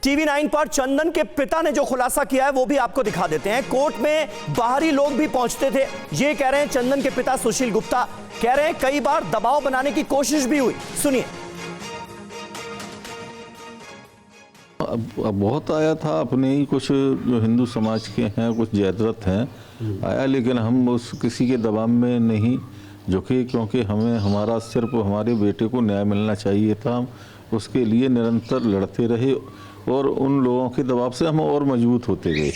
TV 9 पर चंदन के पिता ने जो खुलासा किया है वो भी आपको दिखा देते हैं। कोर्ट में बाहरी लोग भी पहुंचते थे, ये कह रहे हैं चंदन के पिता सुशील गुप्ता कह रहे हैं कई बार दबाव बनाने की कोशिश भी हुई। सुनिए। अब बहुत आया था, अपने ही कुछ जो हिंदू समाज के हैं, कुछ जयद्रथ हैं आया, लेकिन हम उस किसी के दबाव में नहीं झुके, क्योंकि हमें हमारा सिर्फ हमारे बेटे को न्याय मिलना चाहिए था। हम उसके लिए निरंतर लड़ते रहे और उन लोगों के दबाव से हम और मजबूत होते गए।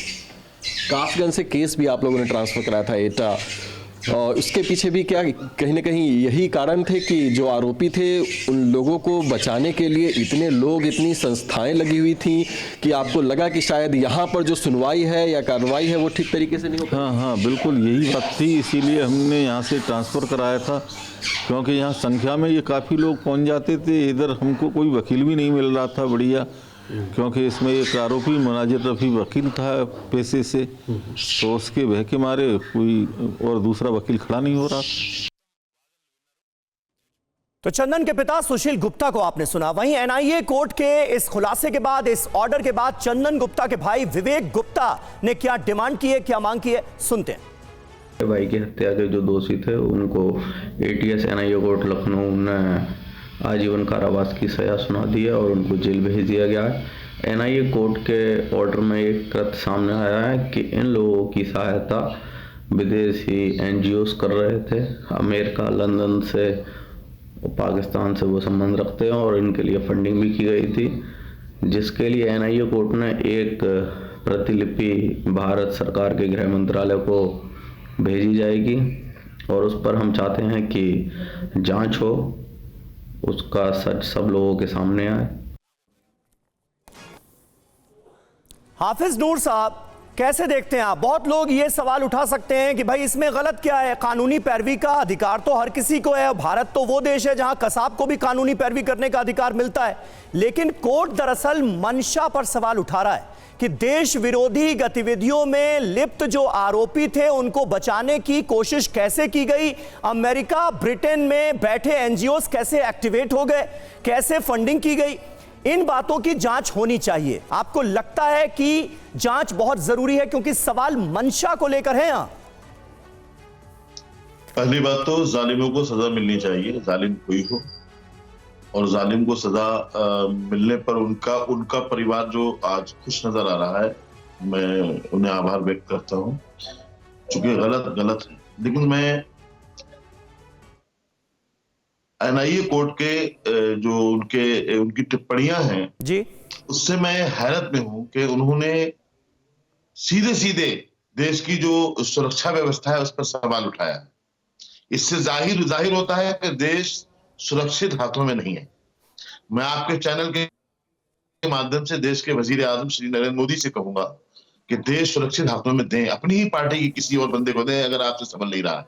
कासगंज से केस भी आप लोगों ने ट्रांसफर कराया था एटा, और उसके पीछे भी क्या कहीं ना कहीं यही कारण थे कि जो आरोपी थे उन लोगों को बचाने के लिए इतने लोग, इतनी संस्थाएं लगी हुई थी कि आपको लगा कि शायद यहाँ पर जो सुनवाई है या कार्रवाई है वो ठीक तरीके से नहीं हो पाई? हाँ, बिल्कुल यही बात थी, इसीलिए हमने यहाँ से ट्रांसफ़र कराया था, क्योंकि यहाँ संख्या में ये काफ़ी लोग पहुँच जाते थे। इधर हमको कोई वकील भी नहीं मिल रहा था बढ़िया, क्योंकि इसमें एक आरोपी मुनाजिर रफ़ी वकील था पेशे से, तो उसके भय के मारे कोई और दूसरा वकील खड़ा नहीं हो रहा। तो चंदन के पिता सुशील गुप्ता को आपने सुना। वहीं एनआईए कोर्ट के इस खुलासे के बाद, इस ऑर्डर के बाद चंदन गुप्ता के भाई विवेक गुप्ता ने क्या डिमांड की है, क्या मांग की है, सुनते हैं। भाई की हत्या के जो दोषी थे उनको एटीएस एनआईए कोर्ट लखनऊ ने आजीवन कारावास की सजा सुना दी है और उनको जेल भेज दिया गया है। एनआईए कोर्ट के ऑर्डर में एक तथ्य सामने आया है कि इन लोगों की सहायता विदेशी एनजीओस कर रहे थे। अमेरिका, लंदन से, पाकिस्तान से वो संबंध रखते हैं और इनके लिए फंडिंग भी की गई थी, जिसके लिए एनआईए कोर्ट ने एक प्रतिलिपि भारत सरकार के गृह मंत्रालय को भेजी जाएगी और उस पर हम चाहते हैं कि जांच हो, उसका सच सब लोगों के सामने आए। हाफिज नूर साहब, कैसे देखते हैं आप? बहुत लोग ये सवाल उठा सकते हैं कि भाई इसमें गलत क्या है, कानूनी पैरवी का अधिकार तो हर किसी को है। भारत तो वो देश है जहां कसाब को भी कानूनी पैरवी करने का अधिकार मिलता है, लेकिन कोर्ट दरअसल मंशा पर सवाल उठा रहा है कि देश विरोधी गतिविधियों में लिप्त जो आरोपी थे उनको बचाने की कोशिश कैसे की गई, अमेरिका, ब्रिटेन में बैठे एनजीओस कैसे एक्टिवेट हो गए, कैसे फंडिंग की गई, इन बातों की जांच होनी चाहिए। आपको लगता है कि जांच बहुत जरूरी है, क्योंकि सवाल मंशा को लेकर है। यहां पहली बात तो जालिमों को सजा मिलनी चाहिए, जालिम कोई हो, और जालिम को सजा मिलने पर उनका परिवार जो आज खुश नजर आ रहा है, मैं उन्हें आभार व्यक्त करता हूं। चूंकि गलत है, लेकिन मैं एनआईए कोर्ट के जो उनकी टिप्पणियां हैं जी, उससे मैं हैरत में हूं कि उन्होंने सीधे देश की जो सुरक्षा व्यवस्था है उस पर सवाल उठाया है। इससे जाहिर होता है कि देश सुरक्षित हाथों में नहीं है। मैं आपके चैनल के माध्यम से देश के वजीर आजम श्री नरेंद्र मोदी से कहूंगा कि देश सुरक्षित हाथों में दें, अपनी ही पार्टी की किसी और बंदे को दें अगर आपसे संभल नहीं रहा है।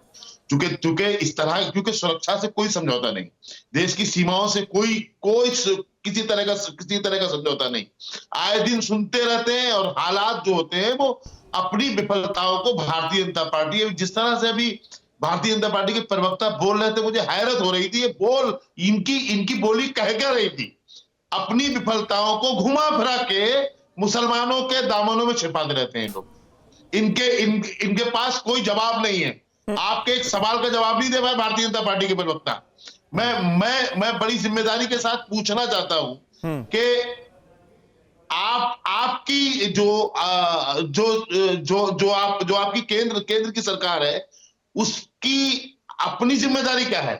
क्योंकि सुरक्षा से कोई समझौता नहीं, देश की सीमाओं से कोई किसी तरह का समझौता नहीं। आए दिन सुनते रहते हैं और हालात जो होते हैं वो अपनी विफलताओं को भारतीय जनता पार्टी, जिस तरह से अभी भारतीय जनता पार्टी के प्रवक्ता बोल रहे थे, मुझे हैरत हो रही थी। ये इनकी बोली कह क्या रही थी, अपनी विफलताओं को घुमा फिरा के मुसलमानों के दामनों में छिपाते रहते हैं लोग। इनके पास कोई जवाब नहीं है। आपके एक सवाल का जवाब नहीं दे पाए भारतीय जनता पार्टी के प्रवक्ता। मैं बड़ी जिम्मेदारी के साथ पूछना चाहता हूं कि आपकी जो आपकी केंद्र की सरकार है, उसकी अपनी जिम्मेदारी क्या है?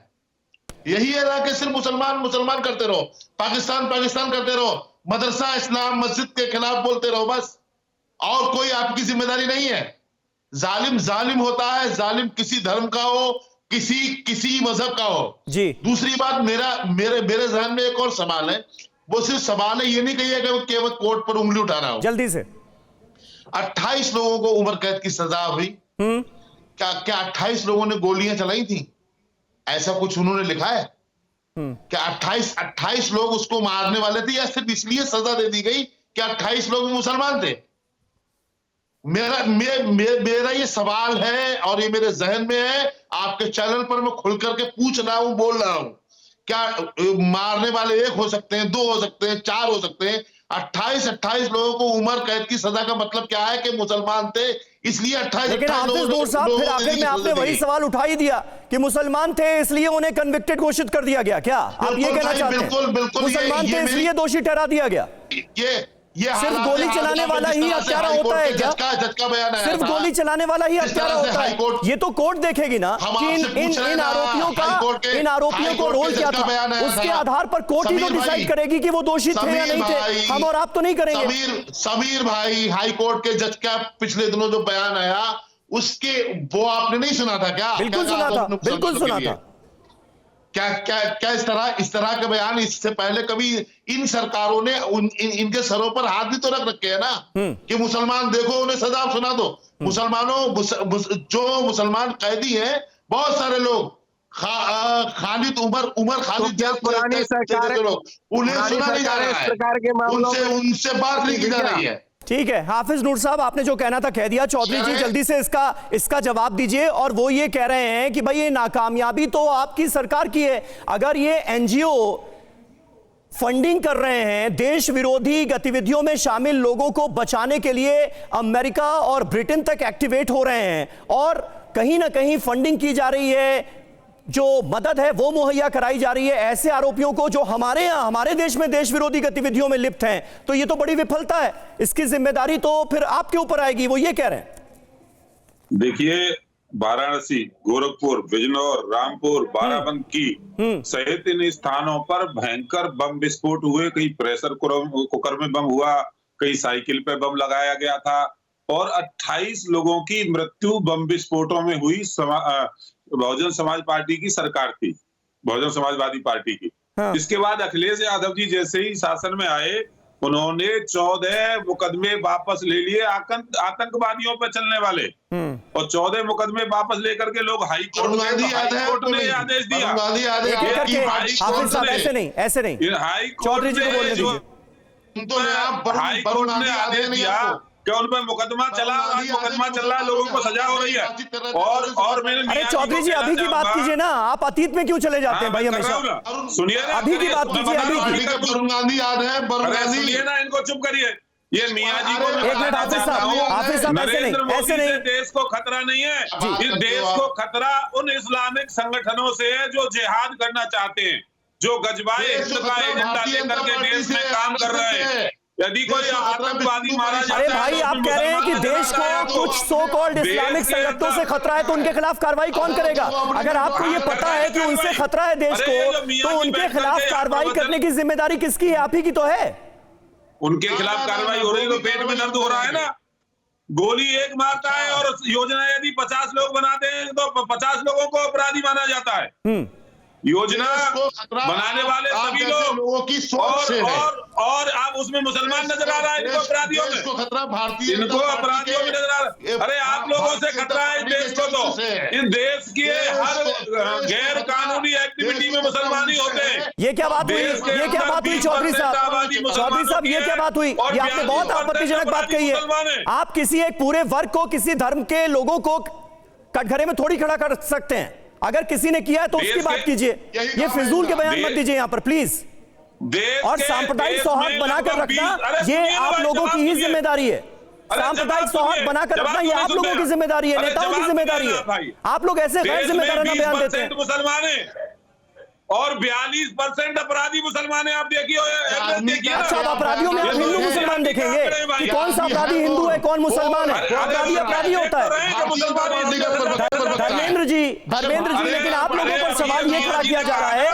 यही है ना कि सिर्फ मुसलमान करते रहो, पाकिस्तान करते रहो, मदरसा इस्लाम मस्जिद के खिलाफ बोलते रहो, बस, और कोई आपकी जिम्मेदारी नहीं है। जालिम होता है, जालिम किसी धर्म का हो, किसी मजहब का हो जी। दूसरी बात, मेरे जहन में एक और सवाल है, वो सिर्फ सवाल है, ये नहीं कहिए कि केवल कोर्ट पर उंगली उठाना हो। जल्दी से 28 लोगों को उम्र कैद की सजा हुई। क्या 28 लोगों ने गोलियां चलाई थी? ऐसा कुछ उन्होंने लिखा है क्या? 28 लोग उसको मारने वाले थे, या सिर्फ इसलिए सजा दे दी गई कि 28 लोग मुसलमान थे? मेरा ये सवाल है और ये मेरे जहन में है, आपके चैनल पर मैं खुल करके पूछ रहा हूं, बोल रहा हूं। क्या मारने वाले एक हो सकते हैं, दो हो सकते हैं, चार हो सकते हैं, 28 लोगों को उम्र कैद की सजा का मतलब क्या है कि मुसलमान थे इसलिए 28 लेकिन हाफिज नूर साहब फिर आखिर में आपने वही सवाल उठा ही दिया कि मुसलमान थे इसलिए उन्हें कन्विक्टेड घोषित कर दिया गया। क्या आप ये कहना चाहते हैं मुसलमान थे इसलिए दोषी ठहरा दिया गया? ये सिर्फ गोली चलाने वाला ही हत्यारा होता है क्या? जज का बयान आया सिर्फ था। गोली चलाने वाला ही हत्यारा होता है? ये तो कोर्ट देखेगी ना कि इन आरोपियों को रोल क्या था, उसके आधार पर कोर्ट ही तो डिसाइड करेगी कि वो दोषी थे या नहीं थे। हम और आप तो नहीं करेंगे। समीर भाई, हाई कोर्ट के जज का पिछले दिनों जो बयान आया उसके वो आपने नहीं सुना था क्या? बिल्कुल सुना था, बिल्कुल सुना था। क्या इस तरह के बयान इससे पहले कभी इन सरकारों ने इनके सरों पर हाथ भी तो रख रखे हैं ना कि मुसलमान देखो उन्हें सजा सुना दो। जो मुसलमान कैदी हैं बहुत सारे लोग, खालिद उमर खालिद पुरानी सरकार लोग, उन्हें सुना नहीं जा रहा है, उनसे बात नहीं की जा रही है। ठीक है हाफिज नूर साहब, आपने जो कहना था कह दिया। चौधरी जी जल्दी से इसका जवाब दीजिए। और वो ये कह रहे हैं कि भाई ये नाकामयाबी तो आपकी सरकार की है। अगर ये एनजीओ फंडिंग कर रहे हैं देश विरोधी गतिविधियों में शामिल लोगों को बचाने के लिए, अमेरिका और ब्रिटेन तक एक्टिवेट हो रहे हैं और कहीं ना कहीं फंडिंग की जा रही है, जो मदद है वो मुहैया कराई जा रही है ऐसे आरोपियों को जो हमारे देश में देश विरोधी गतिविधियों में लिप्त हैं, तो ये तो बड़ी विफलता है। इसकी जिम्मेदारी तो फिर आपके ऊपर आएगी, वो ये कह रहे हैं। देखिए, वाराणसी, गोरखपुर, बिजनौर, रामपुर, बाराबंकी सहित इन स्थानों पर भयंकर बम विस्फोट हुए। कहीं प्रेशर कुकर में बम हुआ, कहीं साइकिल पे बम लगाया गया था और 28 लोगों की मृत्यु बम विस्फोटों में हुई। बहुजन समाज पार्टी की सरकार थी, बहुजन समाजवादी पार्टी की। इसके बाद अखिलेश यादव जी जैसे ही शासन में आए, उन्होंने 14 मुकदमे वापस ले लिए आतंकवादियों पर चलने वाले, और 14 मुकदमे वापस लेकर के लोग हाई कोर्ट ने आदेश दिया। ऐसे नहीं चौधरी जी को बोलने दीजिए। हाई कोर्ट ने आदेश दिया कि उन पर मुकदमा चला, आज मुकदमा चल रहा है, लोगों को सजा हो रही है। और अरे चौधरी जी अभी की बात कीजिए ना, आप अतीत में क्यों चले जाते हैं भाई हमेशा? सुनिए ना, अभी की बात कीजिए। वरुण गांधी याद है? सुनिए ना, इनको चुप करिए। ये मियां जी को एक मिनट हाफिज साहब ऐसे नहीं देश को खतरा नहीं है। इस देश को खतरा उन इस्लामिक संगठनों से है जो जिहाद करना चाहते हैं, जो गजबाए हिंद का एजेंडा लेकर के देश में काम कर रहे हैं। यदि कोई आतंकवादी मारा जाता है, अरे भाई आप कह रहे हैं कि देश को कुछ सो कॉल्ड इस्लामिक संगठनों से खतरा है तो उनके खिलाफ कार्रवाई कौन करेगा? अगर आपको ये पता है कि उनसे खतरा है देश को, तो उनके खिलाफ कार्रवाई करने की जिम्मेदारी किसकी है? आप ही की तो है। उनके खिलाफ कार्रवाई हो रही है तो पेट में दर्द हो रहा है ना। गोली एक मारता है और योजना यदि 50 लोग बनाते हैं तो 50 लोगों को अपराधी माना जाता है। योजना बनाने वाले सभी लोगों की सोच से है। और आप उसमें मुसलमान नजर आ रहा है इनको अपराधियों में, इनको अपराधियों में नजर आ रहा है। अरे आप लोगों से खतरा है देश को, तो इस देश के हर गैर कानूनी एक्टिविटी में मुसलमान ही होते हैं। ये क्या बात हुई? ये क्या बात हुई चौधरी साहब? ये क्या बात हुई? ये आपने बहुत आपत्तिजनक बात कही है। आप किसी एक पूरे वर्ग को, किसी धर्म के लोगों को कटघरे में थोड़ी खड़ा कर सकते हैं। अगर किसी ने किया है तो उसकी बात कीजिए, ये फिजूल के बयान मत दीजिए यहाँ पर प्लीज। और सांप्रदायिक सौहार्द बनाकर रखना ये आप लोगों की ही जिम्मेदारी है। सांप्रदायिक सौहार्द बनाकर रखना ये आप लोगों की जिम्मेदारी है, नेताओं की जिम्मेदारी है। आप लोग ऐसे गैर जिम्मेदाराना बयान देते हैं। मुसलमान है और 42% अपराधी मुसलमान है। आप देखिए अच्छा, अपराधियों में आप हिंदू मुसलमान देखेंगे कि कौन सा अपराधी हिंदू है कौन मुसलमान है? अपराधी अपराधी होता है। धर्मेंद्र जी लेकिन आप लोगों पर सवाल ये खड़ा किया जा रहा है,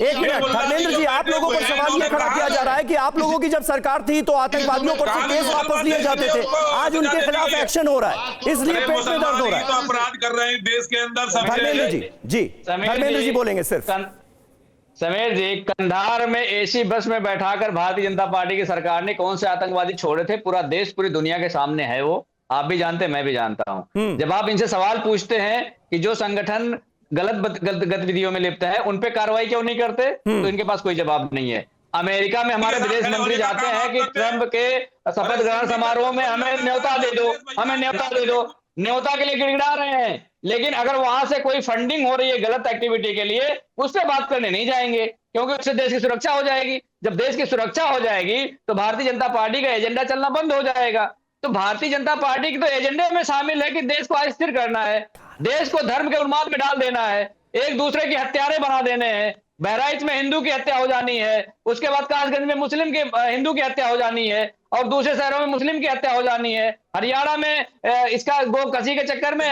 एक मिनट धर्मेंद्र जी, आप लोगों पर सवाल ये खड़ा किया जा रहा है कि आप लोगों की जब सरकार थी तो आतंकवादियों पर से केस वापस लिए जाते थे, आज उनके खिलाफ एक्शन हो रहा है, इसलिए पेट में दर्द हो रहा है। अपराध कर रहे हैं देश के अंदर। धर्मेंद्र जी बोलेंगे सिर्फ। समीर जी, कंधार में एसी बस में बैठाकर भारतीय जनता पार्टी की सरकार ने कौन से आतंकवादी छोड़े थे? पूरा देश, पूरी दुनिया के सामने है वो, आप भी जानते हैं, मैं भी जानता हूं। जब आप इनसे सवाल पूछते हैं कि जो संगठन गलत गतिविधियों में लिप्त है उन पे कार्रवाई क्यों नहीं करते, तो इनके पास कोई जवाब नहीं है। अमेरिका में हमारे विदेश मंत्री जाते हैं कि ट्रंप के शपथ ग्रहण समारोह में हमें न्योता दे दो, हमें न्योता दे दो, न्योता के लिए गिड़गिड़ा रहे हैं। लेकिन अगर वहां से कोई फंडिंग हो रही है गलत एक्टिविटी के लिए, उससे बात करने नहीं जाएंगे। क्योंकि उससे देश की सुरक्षा हो जाएगी। जब देश की सुरक्षा हो जाएगी तो भारतीय जनता पार्टी का एजेंडा चलना बंद हो जाएगा। तो भारतीय जनता पार्टी के तो एजेंडे में शामिल है कि देश को अस्थिर करना है, देश को धर्म के उन्माद में डाल देना है, एक दूसरे की हत्यारे बना देने हैं। बहराइच में हिंदू की हत्या हो जानी है, उसके बाद कासगंज में मुस्लिम के हिंदू की हत्या हो जानी है, और दूसरे शहरों में मुस्लिम की हत्या हो जानी है। हरियाणा में इसका गो कसी के चक्कर में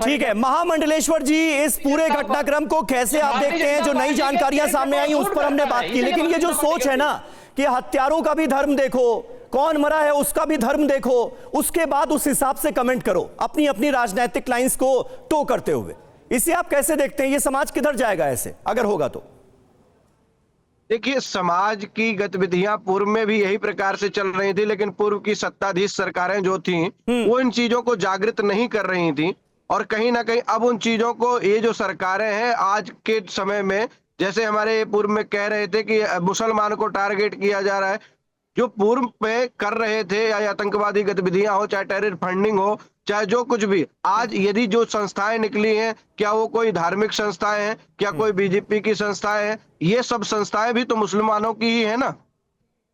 ठीक है। महामंडलेश्वर जी, इस पूरे घटनाक्रम को कैसे आप देखते हैं? जो नई जानकारियां सामने आई उस पर हमने बात की, लेकिन ये जो सोच है ना कि हत्यारों का भी धर्म देखो, कौन मरा है उसका भी धर्म देखो, उसके बाद उस हिसाब से कमेंट करो, अपनी अपनी राजनीतिक लाइंस को टो करते हुए, इसे आप कैसे देखते हैं? ये समाज किधर जाएगा ऐसे अगर होगा तो? देखिए, समाज की गतिविधियां पूर्व में भी यही प्रकार से चल रही थी, लेकिन पूर्व की सत्ताधीश सरकारें जो थी वो इन चीजों को जागृत नहीं कर रही थी। और कहीं ना कहीं अब उन चीजों को ये जो सरकारें हैं आज के समय में, जैसे हमारे पूर्व में कह रहे थे कि मुसलमान को टारगेट किया जा रहा है, जो पूर्व में कर रहे थे, या आतंकवादी गतिविधियां हो, चाहे टेरर फंडिंग हो, चाहे जो कुछ भी, आज यदि जो संस्थाएं निकली हैं, क्या वो कोई धार्मिक संस्थाएं हैं, क्या कोई बीजेपी की संस्थाएं हैं? ये सब संस्थाएं भी तो मुसलमानों की ही है ना।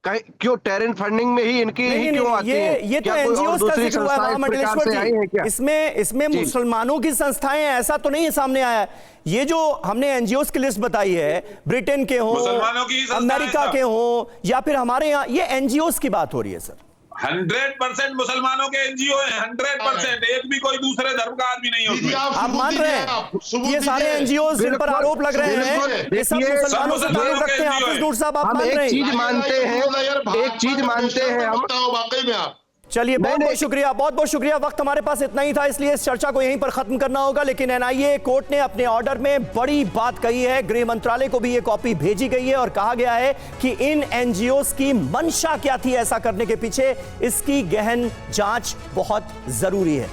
क्यों टेरर फंडिंग में ही इनकी ही क्यों आती है? ये तो एनजीओ का जिक्र हुआ है महामंडलेश्वर जी, इसमें मुसलमानों की संस्थाएं हैं ऐसा तो नहीं सामने आया। ये जो हमने एनजीओ की लिस्ट बताई है, ब्रिटेन के हो, अमेरिका के हो, या फिर हमारे यहाँ, ये एनजीओ की बात हो रही है सर। 100% मुसलमानों के एनजीओ हैं, 100%, एक भी कोई दूसरे धर्म का आदमी नहीं होता। आप मान रहे हैं ये सारे एनजीओ जिन पर आरोप लग रहे हैं ये सब मुसलमानों से ताल्लुक रखते हैं? हाफिज नूर साहब, आप मान रहे हैं? एक चीज मानते हैं हम, वाकई में आप चलिए, बहुत बहुत शुक्रिया, बहुत बहुत शुक्रिया। वक्त हमारे पास इतना ही था, इसलिए इस चर्चा को यहीं पर खत्म करना होगा। लेकिन एनआईए कोर्ट ने अपने ऑर्डर में बड़ी बात कही है, गृह मंत्रालय को भी ये कॉपी भेजी गई है और कहा गया है कि इन एनजीओज की मंशा क्या थी ऐसा करने के पीछे, इसकी गहन जांच बहुत जरूरी है।